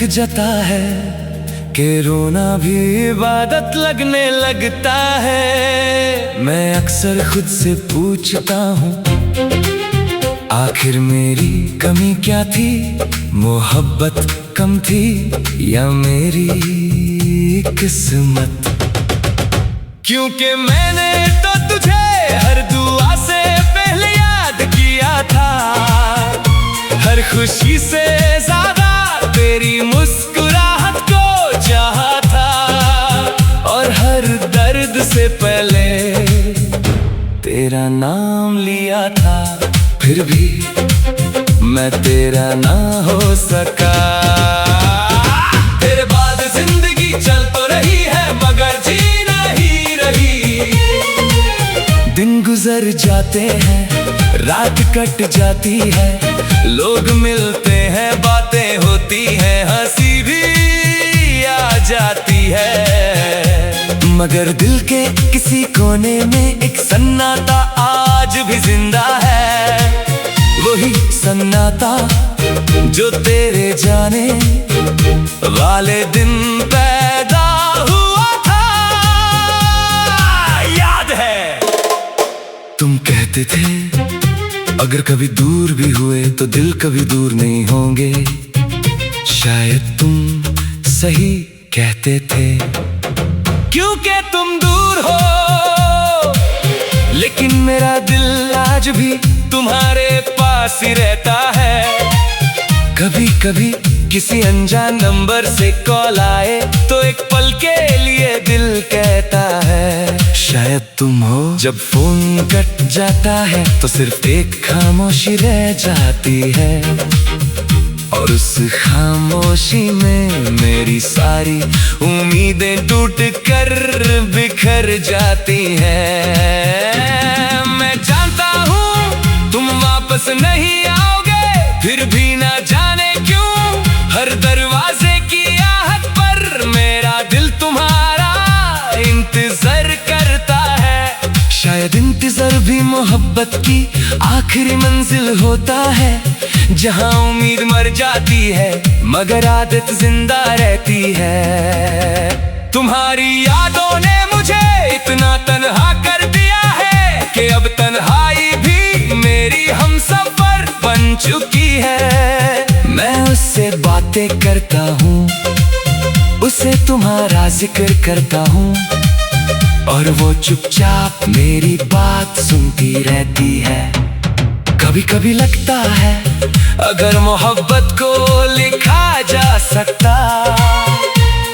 जाता है कि रोना भी इबादत लगने लगता है। मैं अक्सर खुद से पूछता हूँ, आखिर मेरी कमी क्या थी? मोहब्बत कम थी या मेरी किस्मत? क्योंकि मैंने तो तुझे हर दुआ से पहले याद किया था, हर खुशी से ज्यादा तेरी मुस्कुराहट को चाहा था, और हर दर्द से पहले तेरा नाम लिया था। फिर भी मैं तेरा ना हो सका। तेरे बाद जिंदगी चल तो रही है मगर जी नहीं रही। दिन गुजर जाते हैं, रात कट जाती है, लोग मिलते हैं, बातें होती हैं, हंसी भी आ जाती है, मगर दिल के किसी कोने में एक सन्नाटा आज भी जिंदा है। वही सन्नाटा जो तेरे जाने वाले दिन पैदा हुआ था। याद है तुम कहते थे अगर कभी दूर भी हुए तो दिल कभी दूर नहीं होंगे। शायद तुम सही कहते थे, क्योंकि तुम दूर हो लेकिन मेरा दिल आज भी तुम्हारे पास ही रहता है। कभी कभी किसी अनजान नंबर से कॉल आए तो एक पल के लिए दिल कहता है शायद तुम हो। जब फोन कट जाता है तो सिर्फ एक खामोशी रह जाती है, और उस खामोशी में मेरी सारी उम्मीदें टूट कर बिखर जाती हैं। मैं जानता हूँ तुम वापस नहीं आओगे, फिर भी ना जाने क्यों हर दरवाजे की आहट पर मेरा दिल तुम्हारा इंतजार करता है। शायद इंतजार भी मोहब्बत की आखिरी मंजिल होता है, जहाँ उम्मीद मर जाती है मगर आदत जिंदा रहती है। तुम्हारी यादों ने मुझे इतना तन्हा कर दिया है कि अब तन्हाई भी मेरी हमसफर बन चुकी है। मैं उससे बातें करता हूँ, उसे तुम्हारा जिक्र करता हूँ, और वो चुपचाप मेरी बात सुनती रहती है। कभी कभी लगता है अगर मोहब्बत को लिखा जा सकता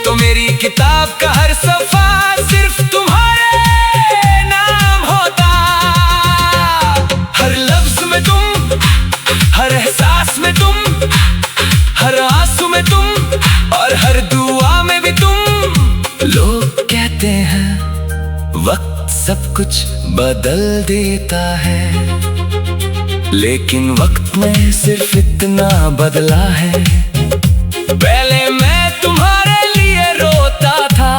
तो मेरी किताब का हर सफा सिर्फ तुम्हारे नाम होता। हर लफ्ज में तुम, हर एहसास में तुम, हर आंसू में तुम, और हर दुआ में भी तुम। लोग कहते हैं वक्त सब कुछ बदल देता है, लेकिन वक्त में सिर्फ इतना बदला है। पहले मैं तुम्हारे लिए रोता था,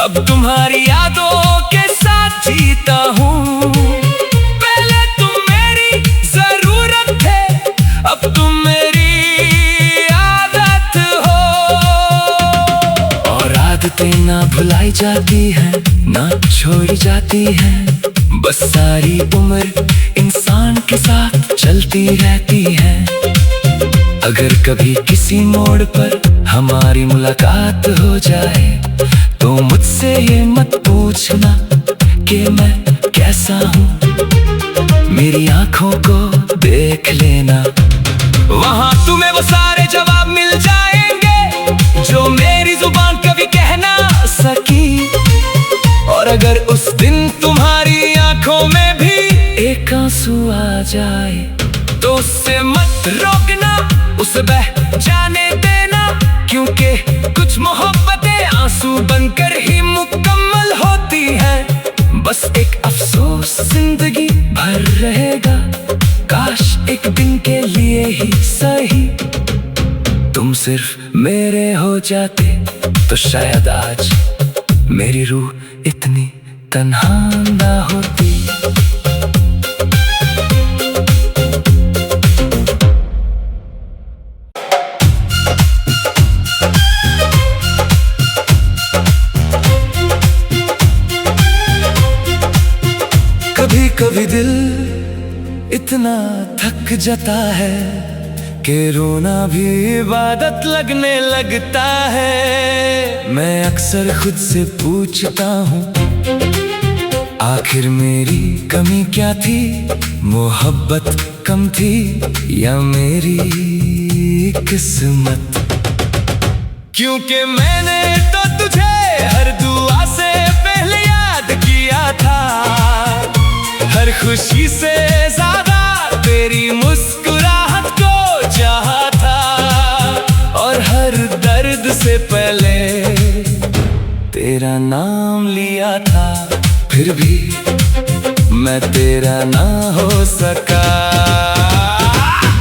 अब तुम्हारी यादों के साथ जीता हूँ। पहले तुम मेरी जरूरत थे, अब तुम मेरी आदत हो। और आदतें ना भुलाई जाती हैं ना छोड़ी जाती हैं, बस सारी उम्र इंसान के साथ चलती रहती है। अगर कभी किसी मोड़ पर हमारी मुलाकात हो जाए तो मुझसे ये मत पूछना कि मैं कैसा हूँ, मेरी आंखों को देख लेना, वहाँ तुम्हें वो सारे जवाब मिल जाएंगे जो मेरी जुबान कभी कह ना सकी। और अगर उस दिन तुम्हारी आंखों में भी एक आंसू आ जाए तो उससे मत रोकना, उसे बह जाने देना, क्योंकि कुछ मोहब्बतें आंसू बनकर ही मुकम्मल होती हैं। बस एक अफसोस जिंदगी भर रहेगा, काश एक दिन के लिए ही सही तुम सिर्फ मेरे हो जाते तो शायद आज मेरी रूह इतनी तन्हा ना होती। इतना थक जाता है कि रोना भी इबादत लगने लगता है। मैं अक्सर खुद से पूछता हूँ, आखिर मेरी कमी क्या थी? मोहब्बत कम थी या मेरी किस्मत? क्योंकि मैंने तो तुझे हर दुआ से पहले याद किया था, हर खुशी से ज्यादा तेरी मुस्कुराहट को चाहा था, और हर दर्द से पहले तेरा नाम लिया था। फिर भी मैं तेरा ना हो सका।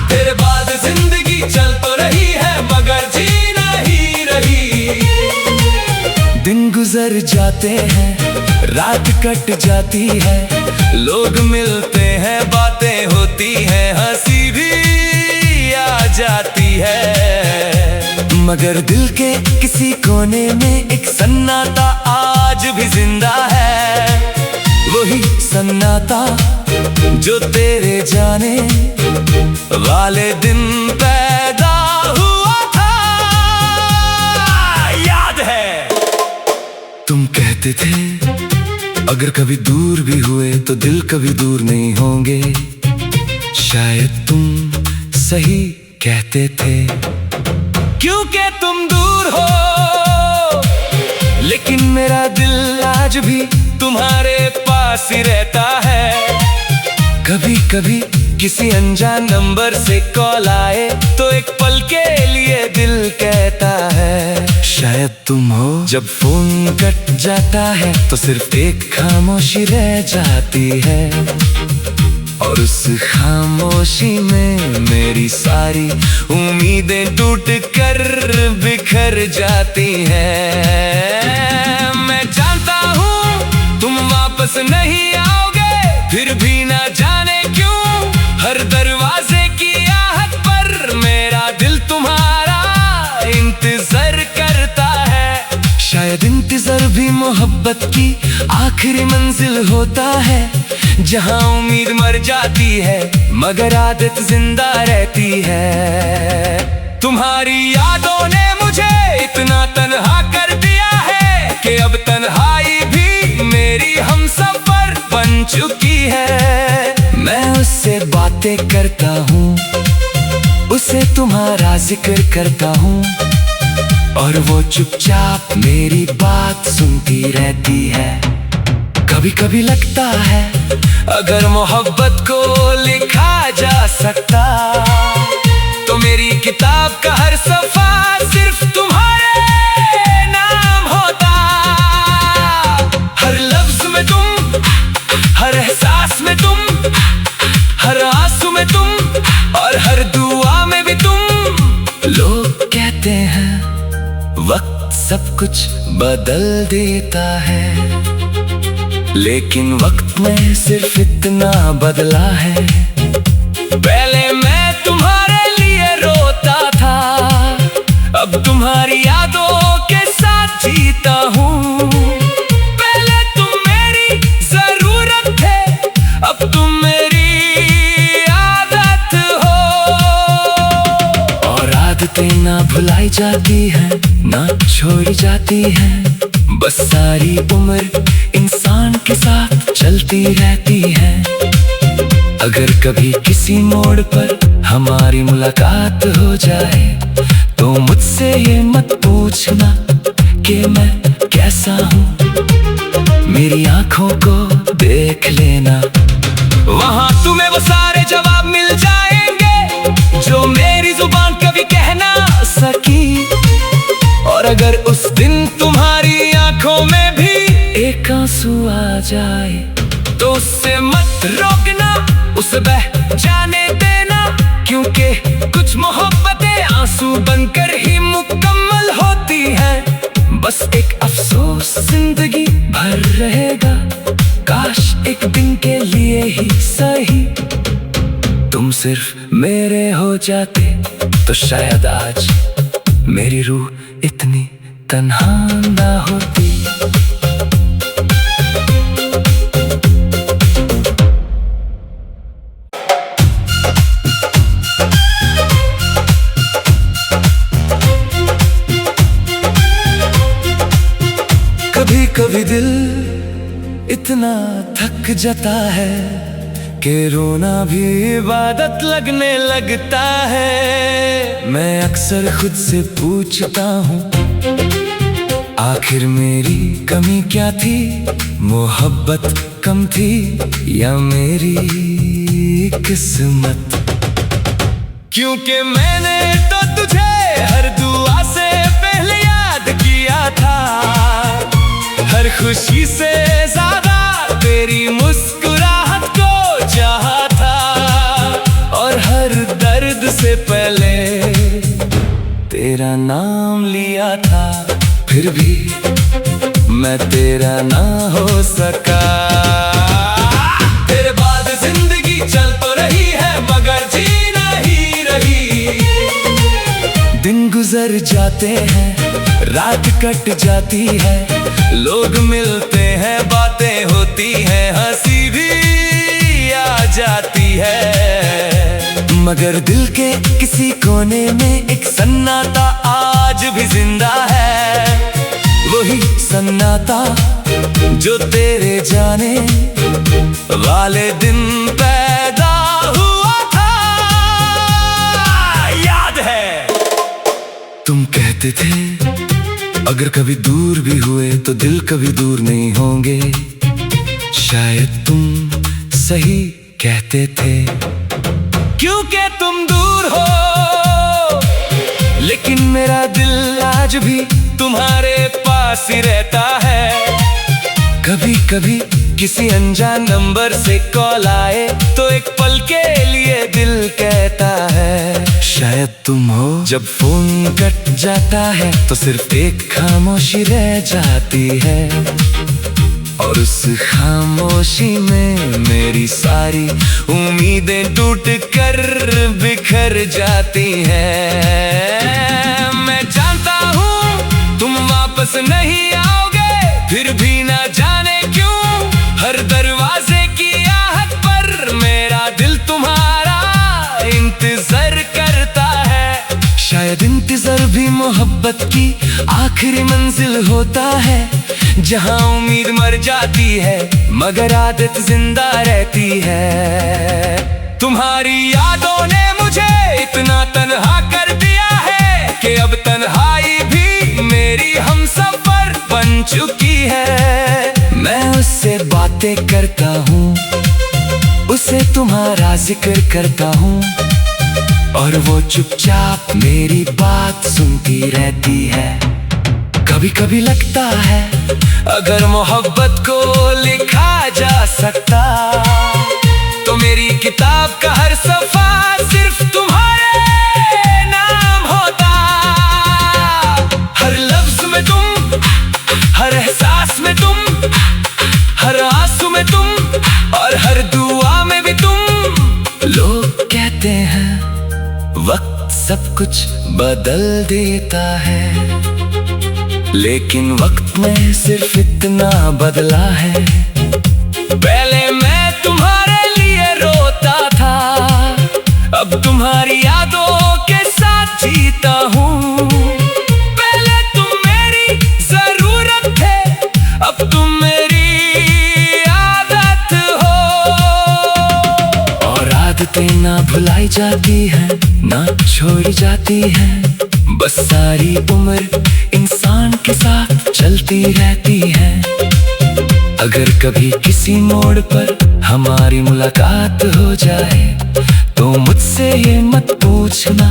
तेरे बाद जिंदगी चल तो रही है मगर जी नहीं रही। दिन गुजर जाते हैं, रात कट जाती है, लोग मिलते हैं, बातें होती हैं, हंसी भी आ जाती है, मगर दिल के किसी कोने में एक सन्नाटा आज भी जिंदा है। वही सन्नाटा जो तेरे जाने वाले दिन पैदा हुआ था। याद है तुम कहते थे अगर कभी दूर भी हुए तो दिल कभी दूर नहीं होंगे। शायद तुम सही कहते थे, क्योंकि तुम दूर हो लेकिन मेरा दिल आज भी तुम्हारे पास ही रहता है। कभी कभी किसी अनजान नंबर से कॉल आए तो एक पल के लिए दिल कहता है शायद तुम हो। जब फोन कट जाता है तो सिर्फ एक खामोशी रह जाती है, और उस खामोशी में मेरी सारी उम्मीदें टूट कर बिखर जाती हैं। मैं जानता हूँ तुम वापस नहीं आओगे, फिर भी ना जाने क्यों हर दरवाजे की आहट पर मेरा दिल तुम्हारा इंतजार करता है। शायद इंतजार भी मोहब्बत की आखिरी मंजिल होता है, जहाँ उम्मीद मर जाती है मगर आदत जिंदा रहती है। तुम्हारी यादों ने मुझे इतना तन्हा कर दिया है कि अब तन्हाई भी मेरी हमसफर बन चुकी है। मैं उससे बातें करता हूँ, उसे तुम्हारा जिक्र करता हूँ, और वो चुपचाप मेरी बात सुनती रहती है। कभी कभी लगता है अगर मोहब्बत को लिखा जा सकता तो मेरी किताब का हर सफा सिर्फ तुम्हारे नाम होता। हर लफ्ज में तुम, हर एहसास में तुम, हर आंसू में तुम, और हर दुआ में भी तुम। लोग कहते हैं वक्त सब कुछ बदल देता है, लेकिन वक्त में सिर्फ इतना बदला है। पहले मैं तुम्हारे लिए रोता था, अब तुम्हारी यादों के साथ जीता हूँ। पहले तुम मेरी जरूरत थे, अब तुम मेरी आदत हो। और आदतें ना भुलाई जाती हैं, ना छोड़ी जाती हैं, बस सारी उम्र इंसान के साथ चलती रहती है। अगर कभी किसी मोड़ पर हमारी मुलाकात हो जाए तो मुझसे ये मत पूछना कि मैं कैसा हूँ, मेरी आंखों को देख लेना, वहाँ तुम्हें वो सारे जवाब मिल जाएंगे जो मेरी जुबान कभी कह ना सकी। और अगर उस दिन तुम्हारी आंखों में भी एक आंसू आ जाए तो उससे मत रोकना, उसे बह जाने देना, क्योंकि कुछ मोहब्बतें आंसू बनकर ही मुकम्मल होती हैं। बस एक अफसोस जिंदगी भर रहेगा, काश एक दिन के लिए ही सही तुम सिर्फ मेरे हो जाते तो शायद आज मेरी रूह इतनी तन्हा ना होती। कभी दिल इतना थक जाता है कि रोना भी इबादत लगने लगता है। मैं अक्सर खुद से पूछता हूँ, आखिर मेरी कमी क्या थी? मोहब्बत कम थी या मेरी किस्मत? क्योंकि मैंने तो तुझे हर दुआ से पहले याद किया था, हर खुशी से ज्यादा तेरी मुस्कुराहट को चाहा था, और हर दर्द से पहले तेरा नाम लिया था। फिर भी मैं तेरा ना हो सका। तेरे बाद जिंदगी चल तो रही है मगर जी नहीं रही। दिन गुजर जाते हैं, रात कट जाती है, लोग मिलते हैं, बातें होती हैं, हंसी भी आ जाती है, मगर दिल के किसी कोने में एक सन्नाटा आज भी जिंदा है। वही सन्नाटा जो तेरे जाने वाले दिन पैदा हुआ था। याद है तुम कहते थे अगर कभी दूर भी हुए तो दिल कभी दूर नहीं होंगे। शायद तुम सही कहते थे, क्योंकि तुम दूर हो लेकिन मेरा दिल आज भी तुम्हारे पास ही रहता है। कभी कभी किसी अनजान नंबर से कॉल आए तो एक पल के लिए दिल कहता है शायद तुम हो। जब फोन कट जाता है तो सिर्फ एक खामोशी रह जाती है, और उस खामोशी में मेरी सारी उम्मीदें टूट कर बिखर जाती हैं। मैं जानता हूँ तुम वापस नहीं आओगे, फिर भी ना जाने क्यों हर दरवाजे की आहट पर मेरा दिल तुम्हारा इंतजार करता है। शायद इंतजार भी मोहब्बत की आखिरी मंजिल होता है, जहाँ उम्मीद मर जाती है मगर आदत जिंदा रहती है। तुम्हारी यादों ने मुझे इतना तन्हा कर दिया है कि अब तन्हाई भी मेरी हमसफर बन चुकी है। मैं उससे बातें करता हूँ, उसे तुम्हारा जिक्र करता हूँ, और वो चुपचाप मेरी बात सुनती रहती है। कभी कभी लगता है अगर मोहब्बत को लिखा जा सकता तो मेरी किताब का हर सफा सिर्फ तुम्हारे नाम होता। हर लफ्ज में तुम, हर एहसास में तुम, हर आंसू में तुम, और हर दुआ में भी तुम। लोग कहते हैं वक्त सब कुछ बदल देता है, लेकिन वक्त में सिर्फ इतना बदला है। पहले मैं तुम्हारे लिए रोता था, अब तुम्हारी यादों के साथ जीता हूँ। पहले तुम मेरी जरूरत थे, अब तुम मेरी आदत हो। और आदतें ना भुलाई जाती हैं, ना छोड़ी जाती हैं, बस सारी उम्र इंसान के साथ चलती रहती है। अगर कभी किसी मोड़ पर हमारी मुलाकात हो जाए तो मुझसे ये मत पूछना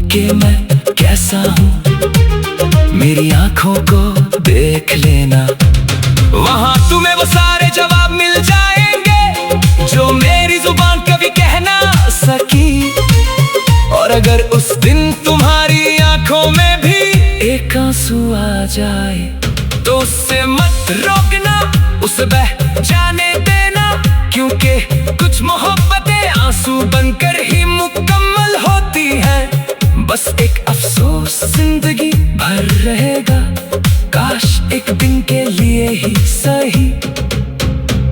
कि मैं कैसा हूँ, मेरी आंखों को देख लेना, वहाँ तुम्हें वो सारे जवाब मिल जाएंगे जो मेरी जुबान कभी कह ना सकी। और अगर उस दिन तुम्हारी आंखों में भी एक आंसू आ जाए तो उससे मत रोकना, उसे बह जाने देना, क्योंकि कुछ मोहब्बतें आंसू बनकर ही मुकम्मल होती हैं। बस एक अफसोस जिंदगी भर रहेगा, काश एक दिन के लिए ही सही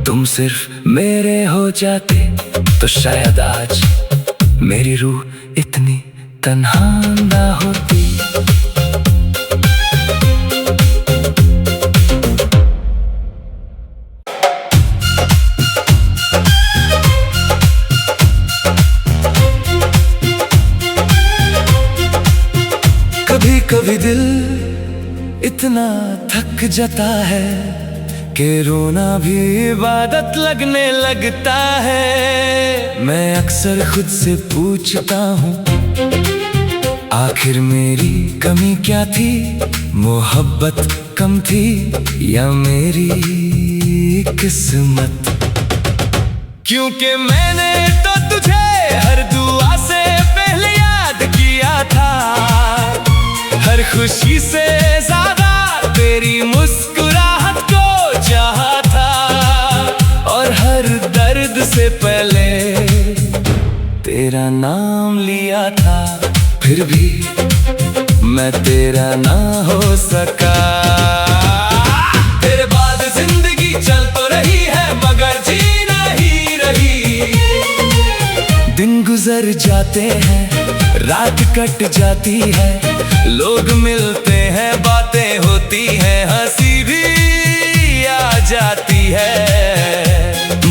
तुम सिर्फ मेरे हो जाते तो शायद आज मेरी रूह इतनी तन्हा ना होती। जता है कि रोना भी इबादत लगने लगता है। मैं अक्सर खुद से पूछता हूँ, आखिर मेरी कमी क्या थी? मोहब्बत कम थी या मेरी किस्मत? क्योंकि मैंने तो तुझे हर दुआ से पहले याद किया था, हर खुशी से ज्यादा तेरी मुस्कुराहट को चाहा था, और हर दर्द से पहले तेरा नाम लिया था। फिर भी मैं तेरा ना हो सका। तेरे बाद जिंदगी चल तो रही है मगर जी नहीं रही। दिन गुजर जाते हैं, रात कट जाती है, लोग मिलते हैं, बातें होती हैं, हंसी भी आ जाती है,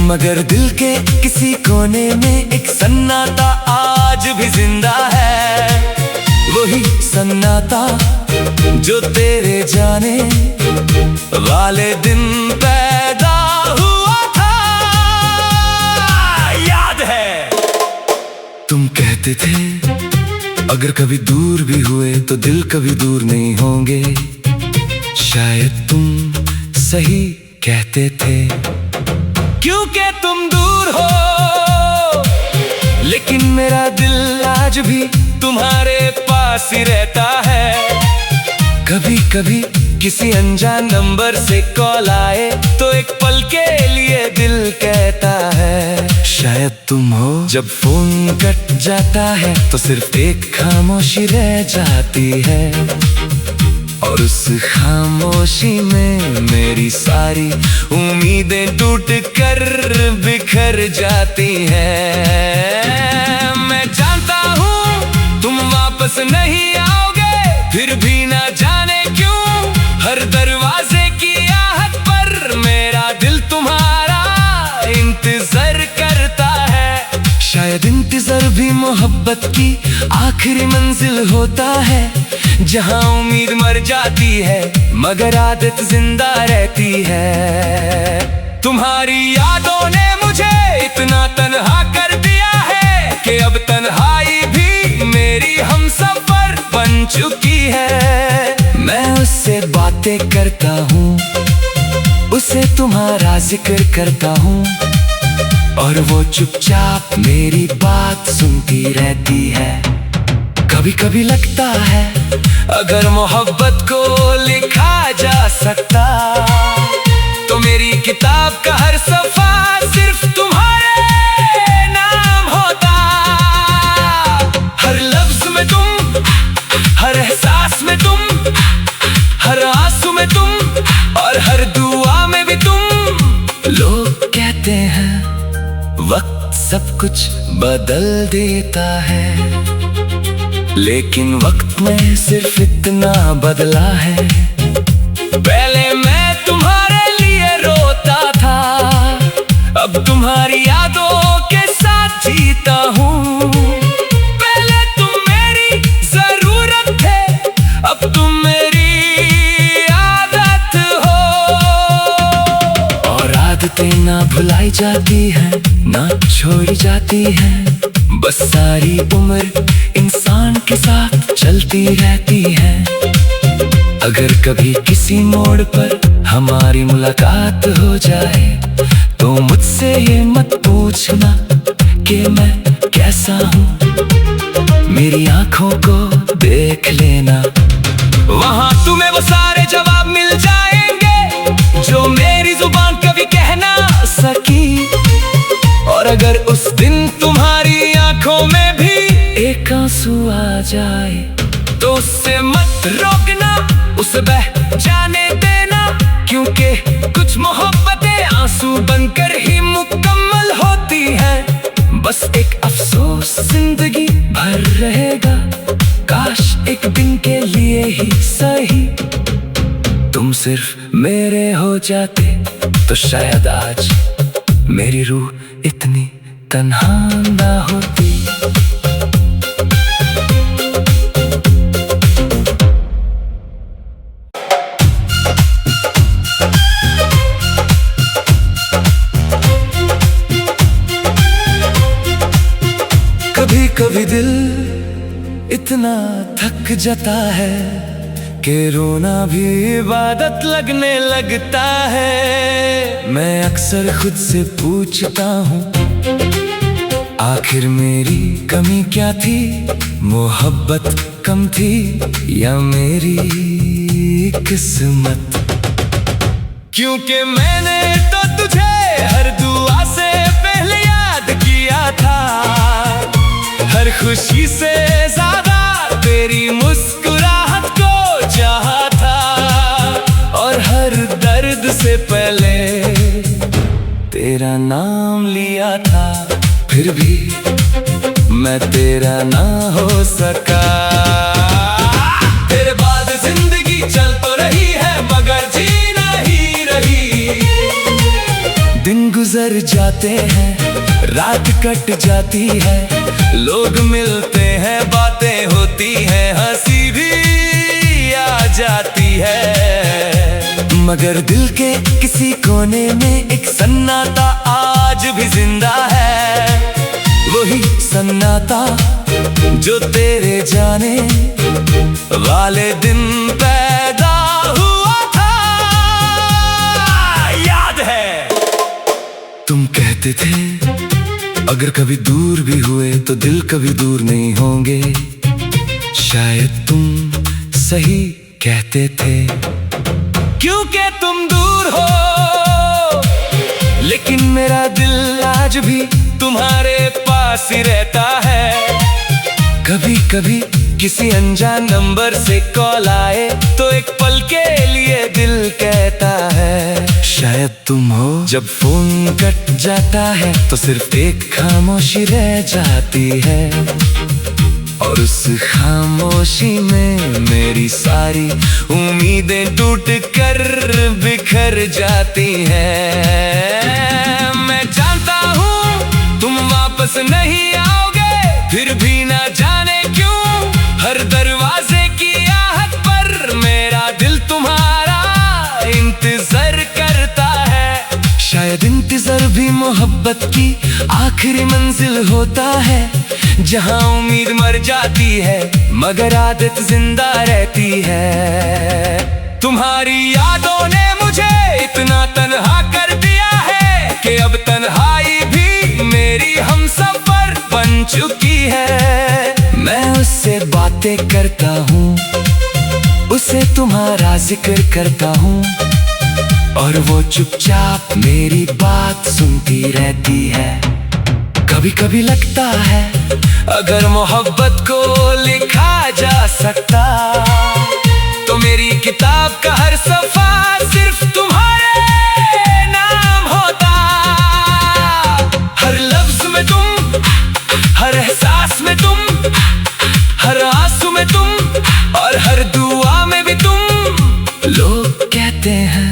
मगर दिल के किसी कोने में एक सन्नाटा आज भी जिंदा है। वही सन्नाटा जो तेरे जाने वाले दिन पैदा हुआ था। याद है तुम कहते थे अगर कभी दूर भी हुए तो दिल कभी दूर नहीं होंगे। शायद तुम सही कहते थे, क्योंकि तुम दूर हो, लेकिन मेरा दिल आज भी तुम्हारे पास ही रहता है। कभी कभी किसी अनजान नंबर से कॉल आए तो एक पल के लिए दिल कहता है शायद तुम हो। जब फोन कट जाता है तो सिर्फ एक खामोशी रह जाती है, और उस खामोशी में मेरी सारी उम्मीदें टूट कर बिखर जाती हैं। मैं जानता हूँ तुम वापस नहीं आओगे, फिर भी ना जाने क्यों हर दरवाजे की आहट पर मेरा दिल तुम्हारा इंतजार करता है। शायद इंतजार भी मोहब्बत की आखिरी मंजिल होता है, जहाँ उम्मीद मर जाती है मगर आदत जिंदा रहती है। तुम्हारी यादों ने मुझे इतना तन्हा कर दिया है कि अब तन्हाई भी मेरी हमसफर बन चुकी है। मैं उससे बातें करता हूँ, उसे तुम्हारा जिक्र करता हूँ, और वो चुपचाप मेरी बात सुनती रहती है। कभी कभी लगता है अगर मोहब्बत को लिखा जा सकता तो मेरी किताब का हर सफा सिर्फ तुम्हारे नाम होता। हर लफ्ज में तुम, हर एहसास में तुम, हर आंसू में तुम, और हर दुआ में भी तुम। लोग कहते हैं वक्त सब कुछ बदल देता है, लेकिन वक्त में सिर्फ इतना बदला है। पहले मैं तुम्हारे लिए रोता था, अब तुम्हारी यादों के साथ जीता हूँ। पहले तुम मेरी जरूरत थे, अब तुम मेरी आदत हो। और आदतें ना भुलाई जाती हैं, ना छोड़ी जाती हैं, बस सारी उम्र इंसान के साथ चलती रहती है। अगर कभी किसी मोड़ पर हमारी मुलाकात हो जाए तो मुझसे ये मत पूछना कि मैं कैसा हूँ, मेरी आंखों को देख लेना, वहाँ तुम्हें वो सारे जवाब मिल जाएंगे जो मेरी जुबान कभी कह ना सकी। और अगर उस दिन तुम्हारी आंखों में भी एक आंसू आ जाए तो उससे मत रोकना, उसे बह जाने देना, क्योंकि कुछ मोहब्बतें आंसू बनकर ही मुकम्मल होती हैं। बस एक अफसोस जिंदगी भर रहेगा, काश एक दिन के लिए ही सही तुम सिर्फ मेरे हो जाते तो शायद आज मेरी रूह इतनी तन्हा ना होती। थक जाता है कि रोना भी इबादत लगने लगता है। मैं अक्सर खुद से पूछता हूँ, आखिर मेरी कमी क्या थी? मोहब्बत कम थी या मेरी किस्मत? क्योंकि मैंने तो तुझे हर दुआ से पहले याद किया था, हर खुशी से ज्यादा तेरी मुस्कुराहट को चाहा था, और हर दर्द से पहले तेरा नाम लिया था। फिर भी मैं तेरा ना हो सका। तेरे बाद जिंदगी चल तो रही है मगर जी नहीं रही। दिन गुजर जाते हैं, रात कट जाती है, लोग मिलते हैं, बातें होती हैं, हंसी भी आ जाती है, मगर दिल के किसी कोने में एक सन्नाटा आज भी जिंदा है। वही सन्नाटा जो तेरे जाने वाले दिन पैदा हुआ था। याद है तुम कहते थे अगर कभी दूर भी हुए तो दिल कभी दूर नहीं होंगे। शायद तुम सही कहते थे, क्योंकि तुम दूर हो लेकिन मेरा दिल आज भी तुम्हारे पास ही रहता है। कभी कभी किसी अनजान नंबर से कॉल आए तो एक पल के लिए दिल कहता है शायद तुम हो। जब फोन कट जाता है तो सिर्फ एक खामोशी रह जाती है, और उस खामोशी में मेरी सारी उम्मीदें टूट कर बिखर जाती हैं। मैं जानता हूँ तुम वापस नहीं आओगे, फिर भी ना जाने क्यों हर दरवाजे की आहट पर मेरा दिल तुम्हारा इंतजार करता है। शायद इंतजार भी मोहब्बत की आखिरी मंजिल होता है, जहाँ उम्मीद मर जाती है मगर आदत जिंदा रहती है। तुम्हारी यादों ने मुझे इतना तन्हा कर दिया है कि अब तन्हाई भी मेरी हमसफर बन चुकी है। मैं उससे बातें करता हूँ, उसे तुम्हारा जिक्र करता हूँ, और वो चुपचाप मेरी बात सुनती रहती है। कभी कभी लगता है अगर मोहब्बत को लिखा जा सकता तो मेरी किताब का हर सफा सिर्फ तुम्हारे नाम होता। हर लफ्ज में तुम, हर एहसास में तुम, हर आंसू में तुम, और हर दुआ में भी तुम। लोग कहते हैं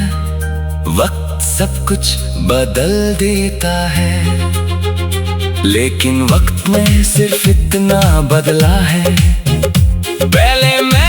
वक्त सब कुछ बदल देता है, लेकिन वक्त में सिर्फ इतना बदला है, पहले मैं